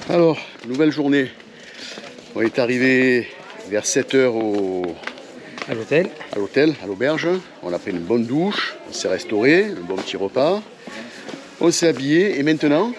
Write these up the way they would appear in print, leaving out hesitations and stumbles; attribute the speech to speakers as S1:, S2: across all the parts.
S1: Alors, nouvelle journée. On est arrivé vers 7 h
S2: À l'hôtel.
S1: à l'hôtel, à l'auberge. On a pris une bonne douche, on s'est restauré, un bon petit repas. On s'est habillé et maintenant,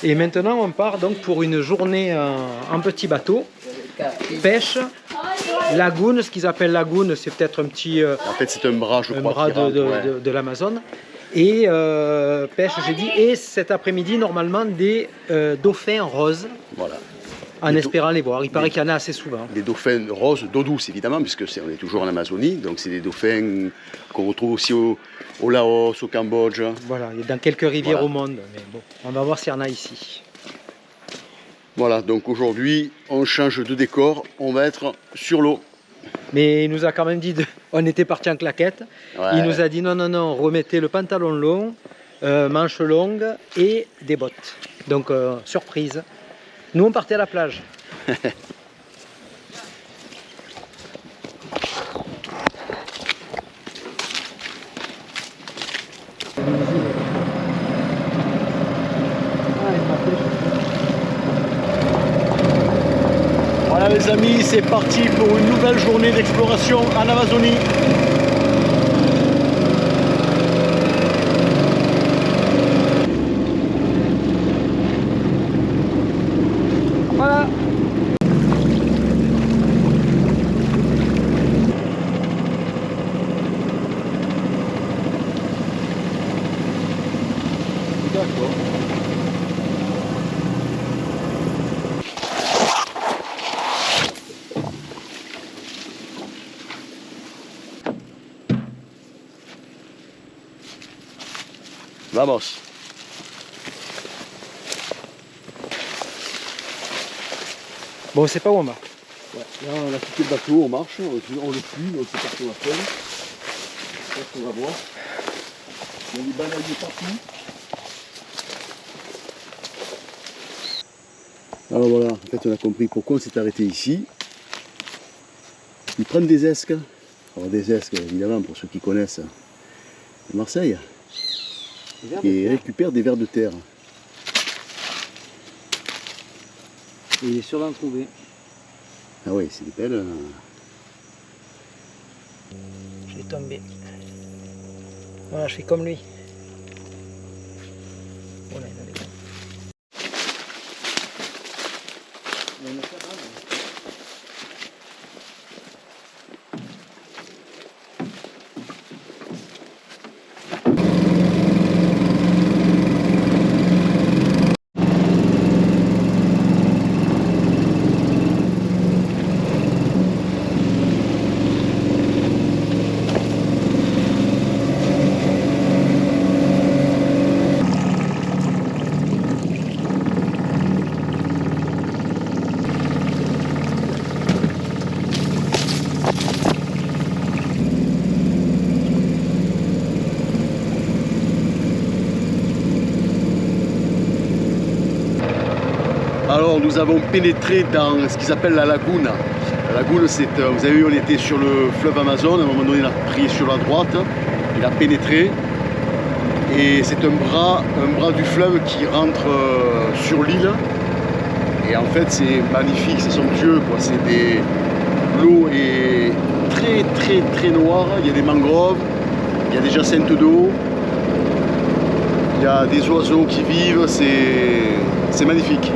S2: On part donc pour une journée en petit bateau, pêche, lagoon. Ce qu'ils appellent lagoon, c'est peut-être un petit
S1: en fait c'est un bras, je crois,
S2: bras
S1: qui rentre, ouais.
S2: de l'Amazone. Et pêche, j'ai dit. Et cet après-midi, normalement, des dauphins roses,
S1: Voilà.
S2: en espérant les voir. Il paraît qu'il y en a assez souvent.
S1: Des dauphins roses d'eau douce évidemment, puisque on est toujours en Amazonie, donc c'est des dauphins qu'on retrouve aussi au Laos, au Cambodge.
S2: Voilà, il y a dans quelques rivières
S1: Voilà.
S2: au monde. Mais bon, on va voir s'il y en a ici.
S1: Voilà, donc aujourd'hui on change de décor, on va être sur l'eau.
S2: Mais il nous a quand même dit, on était parti en claquette.
S1: Ouais.
S2: Il nous a dit non, remettez le pantalon long, manches longues et des bottes. Donc surprise. Nous on partait à la plage.
S1: Voilà les amis, c'est parti pour une nouvelle journée d'exploration en Amazonie.
S2: Voilà.
S1: D'accord. Vamos.
S2: Bon, c'est pas où on va.
S1: Ouais, là on a quitté le bateau, on marche, on le suit, on sait pas ce qu'on va faire. C'est ce qu'on va voir. Il y a des bananiers partout. Alors voilà, en fait on a compris pourquoi on s'est arrêté ici. Ils prennent des esques. Alors des esques évidemment pour ceux qui connaissent Marseille. Et ils récupèrent des vers de terre.
S2: Il est sûr d'en trouver.
S1: Ah oui, c'est des belles.
S2: Je vais tomber. Voilà, je fais comme lui. Voilà, il a les dents.
S1: Alors nous avons pénétré dans ce qu'ils appellent la lagune. La lagune, c'est, vous avez vu, on était sur le fleuve Amazon, à un moment donné il a pris sur la droite, il a pénétré. Et c'est un bras du fleuve qui rentre sur l'île. Et en fait c'est magnifique, c'est somptueux, quoi. L'eau est très noire, il y a des mangroves, il y a des jacinthes d'eau, il y a des oiseaux qui vivent, c'est magnifique.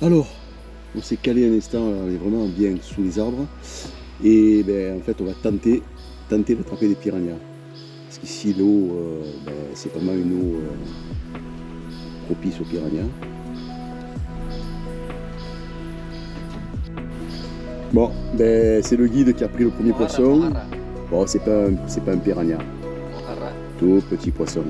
S1: Alors, on s'est calé un instant, on est vraiment bien sous les arbres. Et ben, en fait, on va tenter d'attraper des piranhas. Parce qu'ici, l'eau, c'est vraiment une eau propice aux piranhas. Bon, ben, c'est le guide qui a pris le premier poisson. Bon, c'est pas un piranha. Tout petit poisson.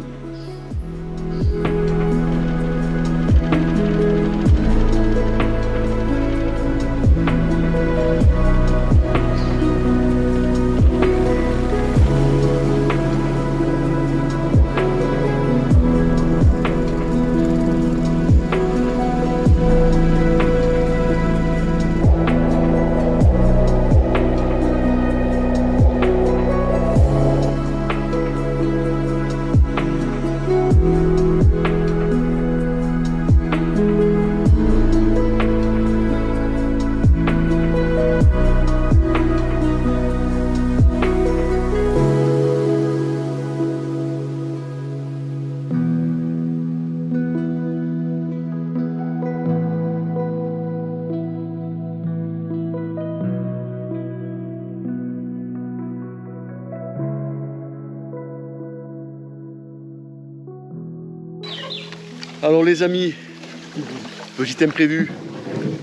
S1: Alors les amis, petit imprévu,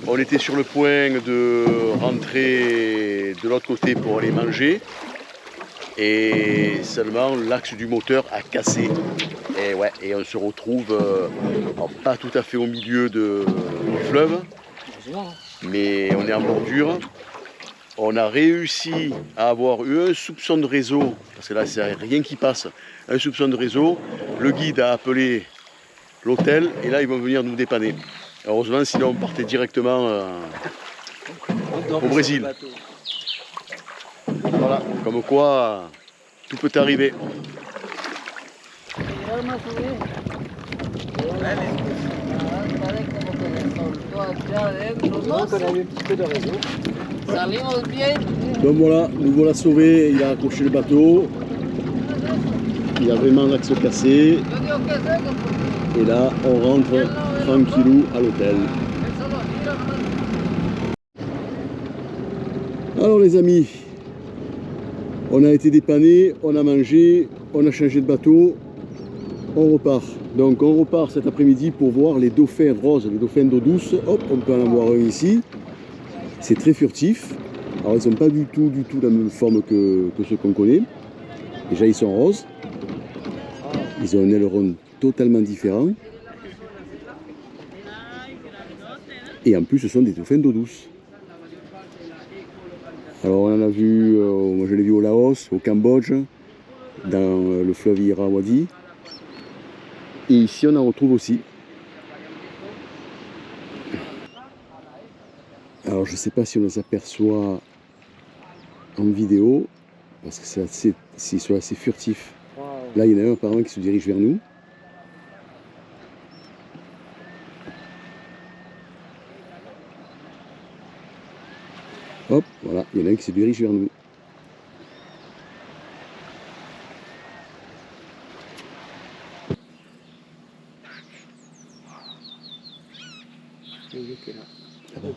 S1: on était sur le point de rentrer de l'autre côté pour aller manger et seulement l'axe du moteur a cassé. Et ouais, et on se retrouve pas tout à fait au milieu du fleuve, mais on est en bordure. On a réussi à avoir eu un soupçon de réseau, parce que là c'est rien qui passe, un soupçon de réseau. Le guide a appelé l'hôtel et là ils vont venir nous dépanner. Heureusement, sinon on partait directement au Brésil. Voilà, comme quoi tout peut arriver. Donc voilà, nous voilà sauvés, il a accroché le bateau. Il a vraiment l'axe cassé. Et là, on rentre tranquillou à l'hôtel. Alors les amis, on a été dépannés, on a mangé, on a changé de bateau, on repart. Donc on repart cet après-midi pour voir les dauphins roses, les dauphins d'eau douce. Hop, on peut en avoir un ici. C'est très furtif. Alors ils sont pas du tout la même forme que ceux qu'on connaît. Déjà ils sont roses. Ils ont un aileron totalement différent. Et en plus, ce sont des dauphins d'eau douce. Alors, on en a vu, moi je l'ai vu au Laos, au Cambodge, dans le fleuve Irrawaddy. Et ici, on en retrouve aussi. Alors, je ne sais pas si on les aperçoit en vidéo, parce que c'est assez furtif. Là, il y en a un apparemment qui se dirige vers nous. Hop, voilà, il y en a un qui se dirige vers nous. Là-bas.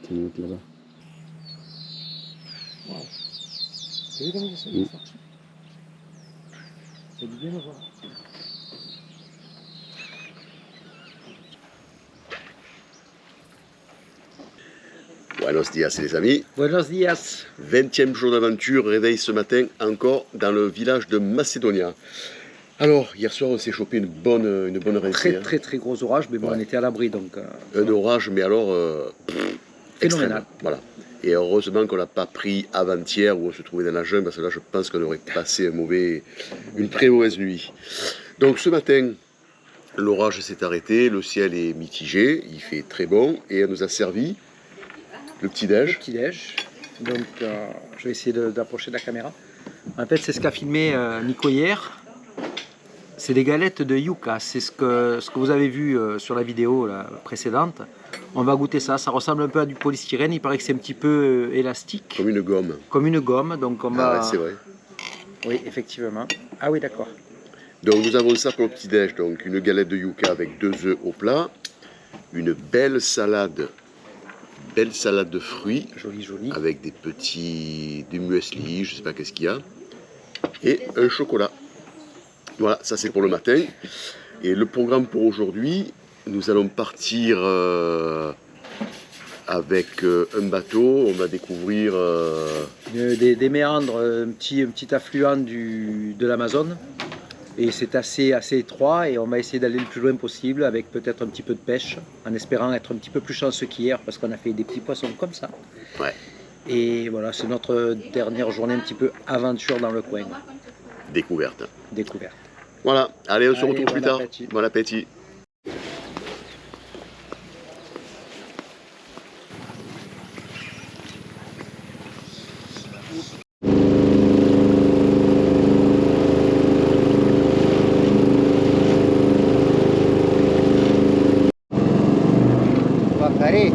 S1: Tiens, l'autre là-bas.
S2: Wow. T'as vu comment ça s'est sorti? C'est bien à voir.
S1: Buenos dias les amis.
S2: Buenos dias.
S1: 20e jour d'aventure, réveil ce matin encore dans le village de Macedonia. Alors, hier soir on s'est chopé une bonne rincée.
S2: Très gros orage, mais bon, on était à l'abri donc.
S1: Un orage, mais alors
S2: phénoménal.
S1: Voilà. Et heureusement qu'on l'a pas pris avant-hier où on se trouvait dans la jungle, parce que là je pense qu'on aurait passé une très mauvaise nuit. Donc ce matin, l'orage s'est arrêté, le ciel est mitigé, il fait très bon et on nous a servi le petit-déj.
S2: Le petit-déj. Donc je vais essayer d'approcher de la caméra. En fait, c'est ce qu'a filmé Nico hier. C'est des galettes de yucca, c'est ce que vous avez vu sur la vidéo précédente. On va goûter ça, ça ressemble un peu à du polystyrène, il paraît que c'est un petit peu élastique.
S1: Comme une gomme.
S2: Comme une gomme, donc on va...
S1: Ah ouais, c'est vrai.
S2: Oui, effectivement. Ah oui, d'accord.
S1: Donc nous avons ça pour le petit-déj, donc une galette de yucca avec 2 œufs au plat, une belle salade de fruits.
S2: Joli, joli.
S1: Avec du muesli, je ne sais pas qu'est-ce qu'il y a. Et un chocolat. Voilà, ça c'est pour le matin. Et le programme pour aujourd'hui, nous allons partir avec un bateau. On va découvrir
S2: Des méandres, un petit affluent de l'Amazone. Et c'est assez étroit et on va essayer d'aller le plus loin possible avec peut-être un petit peu de pêche, en espérant être un petit peu plus chanceux qu'hier parce qu'on a fait des petits poissons comme ça.
S1: Ouais.
S2: Et voilà, c'est notre dernière journée un petit peu aventure dans le coin.
S1: Découverte.
S2: Voilà,
S1: allez, on se retrouve plus tard.
S2: Appétit.
S1: Bon appétit.
S2: Allez.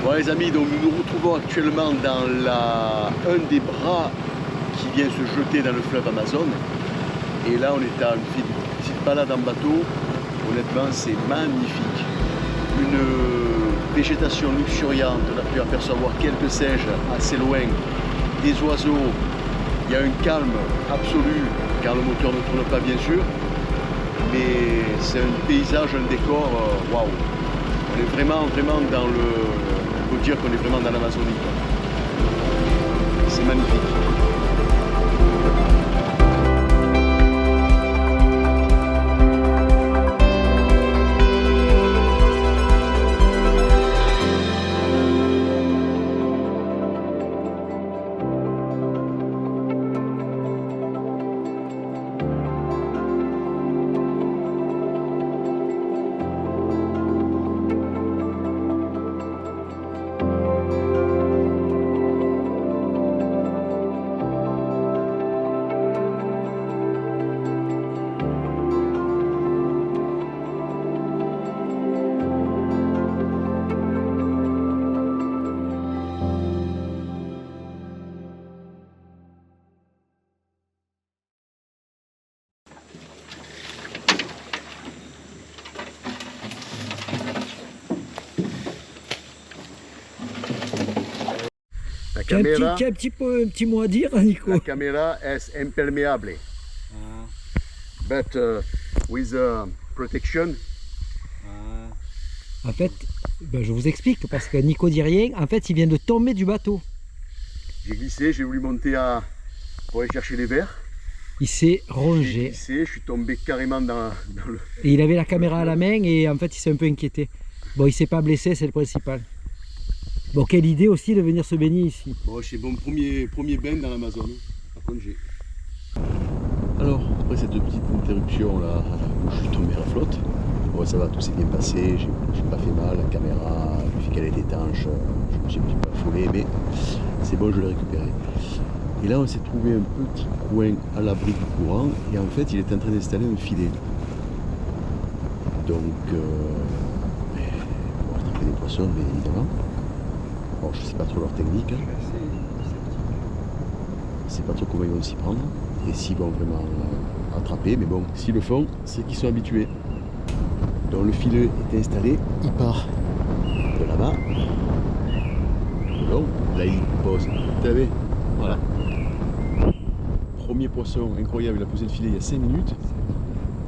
S1: Bon les amis, donc nous nous retrouvons actuellement dans un des bras qui vient se jeter dans le fleuve Amazon. Et là on est à une petite balade en bateau. Honnêtement c'est magnifique. Une végétation luxuriante, on a pu apercevoir quelques singes assez loin, des oiseaux. Il y a un calme absolu car le moteur ne tourne pas bien sûr. Mais c'est un paysage, un décor, waouh. On est vraiment dans le... On peut dire qu'on est vraiment dans l'Amazonie. C'est magnifique.
S3: Quel un petit mot à dire, Nico?
S1: La caméra est imperméable. But with protection.
S3: En fait, ben, je vous explique, parce que Nico dit rien. En fait, il vient de tomber du bateau.
S1: J'ai glissé, j'ai voulu monter pour aller chercher les verres.
S3: Il s'est
S1: J'ai
S3: rongé.
S1: glissé, je suis tombé carrément dans le...
S3: Et il avait la caméra à la main et en fait, il s'est un peu inquiété. Bon, il s'est pas blessé, c'est le principal. Bon, quelle idée aussi de venir se baigner ici.
S1: Bon, c'est mon premier bain dans l'Amazone, à Congé. Alors, après cette petite interruption là, où je suis tombé à la flotte, bon, ça va, tout s'est bien passé, j'ai pas fait mal, la caméra, vu qu'elle est étanche, je me suis un petit peu affolé, mais c'est bon, je l'ai récupéré. Et là, on s'est trouvé un petit coin à l'abri du courant, et en fait, il est en train d'installer un filet. Donc, on va attraper des poissons, bien évidemment. Bon, je sais pas trop leur technique. Je sais pas trop comment ils vont s'y prendre et s'ils vont vraiment attraper, mais bon, s'ils le font, c'est qu'ils sont habitués. Donc le filet est installé, il part de là-bas. Donc là il pose. Vous savez, voilà. Premier poisson incroyable, il a posé le filet il y a 5 minutes.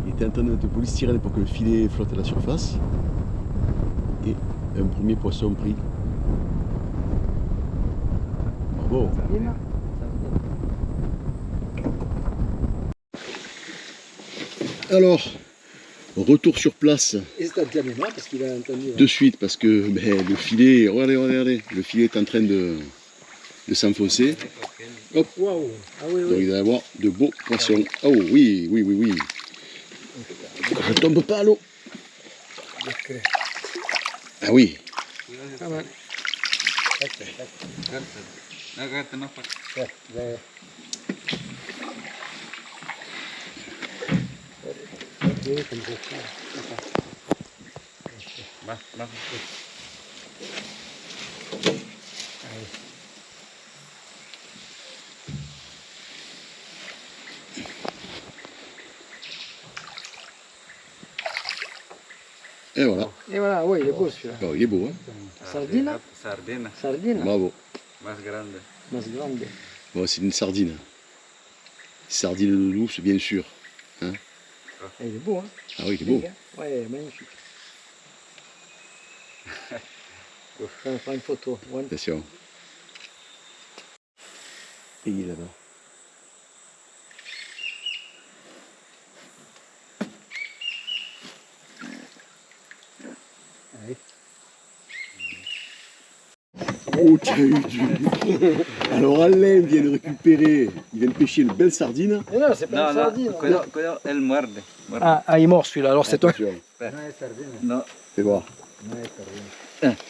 S1: Il était en train de polystyrène pour que le filet flotte à la surface. Et un premier poisson pris. Bravo. Alors, retour sur place
S3: Instantanément, parce qu'il a entendu.
S1: de suite parce que le filet, regardez, le filet est en train de de s'enfoncer. Hop,
S3: Waouh. Ah oui,
S1: donc il va y avoir de beaux poissons. Oh oui, oui, oui, oui. Je ne tombe pas à l'eau. Ah oui.
S3: Pas mal.
S1: Et voilà.
S3: Et voilà, ouais, il est beau celui-là.
S1: Oh, il est beau, hein.
S3: Sardine?
S4: Sardina,
S3: Sardine?
S1: Bravo.
S4: más grande.
S3: Mas grande.
S1: Bon, c'est une sardine. Sardine de douce, bien sûr.
S3: Et il est beau, hein?
S1: Ah oui, il est beau.
S3: Ouais, magnifique. On va faire une photo. One.
S1: Attention. Et il est là-bas.
S3: Allez.
S1: Oh, tu as eu du... Alors Alain vient de récupérer, il vient de pêcher une belle sardine.
S3: Mais non, c'est pas une sardine.
S4: Cuidado, cuidado, él muerde. muerde.
S3: Ah, il est mort celui-là, alors c'est toi.
S1: Attention,
S4: No,
S1: fais voir.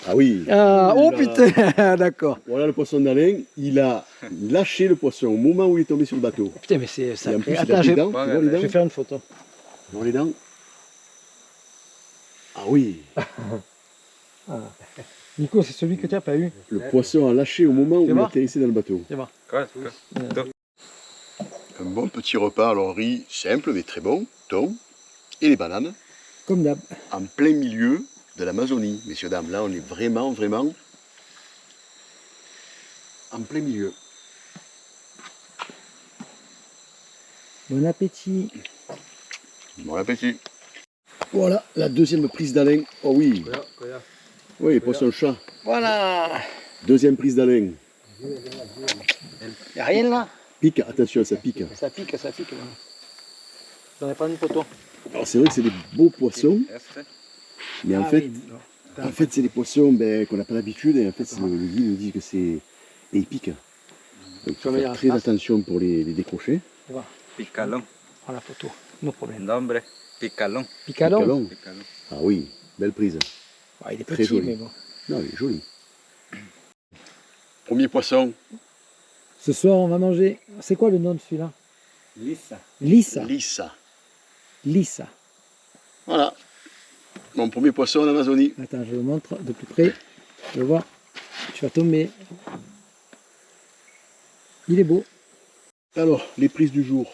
S1: Ah oui.
S3: Ah, oh putain, d'accord.
S1: Voilà le poisson d'Alain, il a lâché le poisson au moment où il est tombé sur le bateau.
S3: Putain, mais c'est
S1: Et en
S3: sacré.
S1: plus, il a
S3: Attends,
S1: des
S3: je
S1: dents, tu vois les
S3: vais
S1: dents?
S3: faire une photo.
S1: Tu vois les dents? Ah oui,
S3: Nico, c'est celui que tu n'as pas eu.
S1: le poisson a lâché au moment où il
S3: voir?
S1: atterrissait dans le bateau.
S4: quoi,
S1: Un bon petit repas, alors riz simple mais très bon, thon et les bananes,
S3: Comme d'hab.
S1: en plein milieu de l'Amazonie, messieurs, dames. Là, on est vraiment, vraiment en plein milieu.
S3: Bon appétit.
S1: Bon appétit. Voilà, la deuxième prise d'Alain. Oh oui, oui, poisson-chat.
S3: Voilà.
S1: Deuxième prise d'Alain.
S3: Il n'y a rien là.
S1: Pique, attention, ça pique.
S3: Ça pique, ça pique. J'en ai pas une photo.
S1: Alors c'est vrai que c'est des beaux poissons,
S4: Este.
S1: mais en fait, c'est des poissons qu'on n'a pas l'habitude, et en fait, le guide nous dit que c'est... Et ils piquent. Donc il faut faire très attention pour les décrocher.
S4: Picalón.
S3: Prends la photo, no problème.
S4: Nombre, picalón.
S3: Picalon.
S1: Calon.
S4: Picalón.
S1: Ah oui, belle prise.
S3: Ah, il est
S1: Très
S3: petit,
S1: joli.
S3: mais bon.
S1: Non, il est joli. Premier poisson.
S3: Ce soir, on va manger. C'est quoi le nom de celui-là?
S4: Lisa.
S3: Lisa.
S1: Lissa.
S3: Lisa.
S1: Voilà. Mon premier poisson en Amazonie.
S3: Attends, je le montre de plus près. Je vais voir. Tu vas tomber. Il est beau.
S1: Alors, les prises du jour.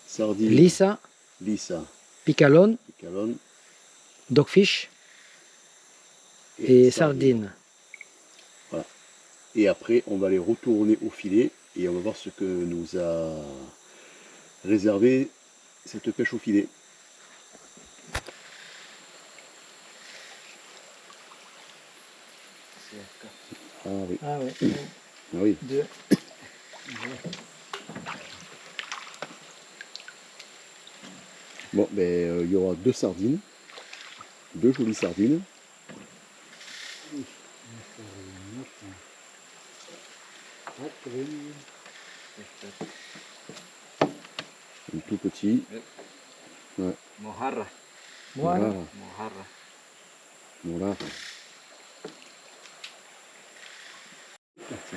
S1: Sardine.
S3: Lisa,
S1: Lissa.
S3: picalon,
S1: Calon.
S3: dogfish et sardine.
S1: Et après, on va les retourner au filet et on va voir ce que nous a réservé cette pêche au filet. Ah oui,
S3: Ah ouais.
S1: ah oui.
S3: Deux.
S1: Bon, ben il y aura deux sardines, deux jolies sardines. Un tout petit.
S4: Mojarra.
S3: Voilà.
S4: Mojarra.
S1: Voilà.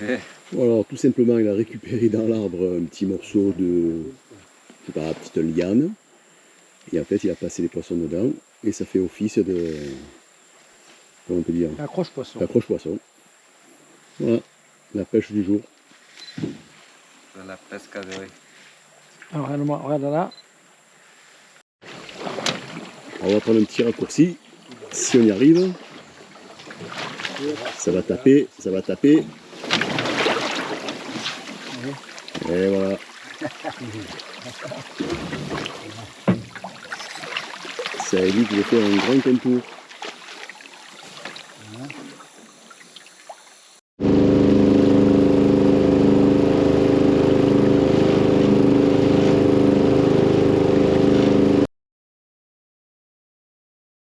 S4: Eh,
S1: Voilà, tout simplement, il a récupéré dans l'arbre un petit morceau de, je sais pas, une petite liane. Et en fait, il a passé les poissons dedans. Et ça fait office de, comment on peut dire,
S3: Accroche poisson.
S1: accroche-poisson. Voilà, la pêche du jour.
S4: de la pesca de hoy.
S3: Alors, regarde là.
S1: On va prendre un petit raccourci. Si on y arrive, ça va taper, ça va taper. Et voilà. Ça évite de faire un grand contour.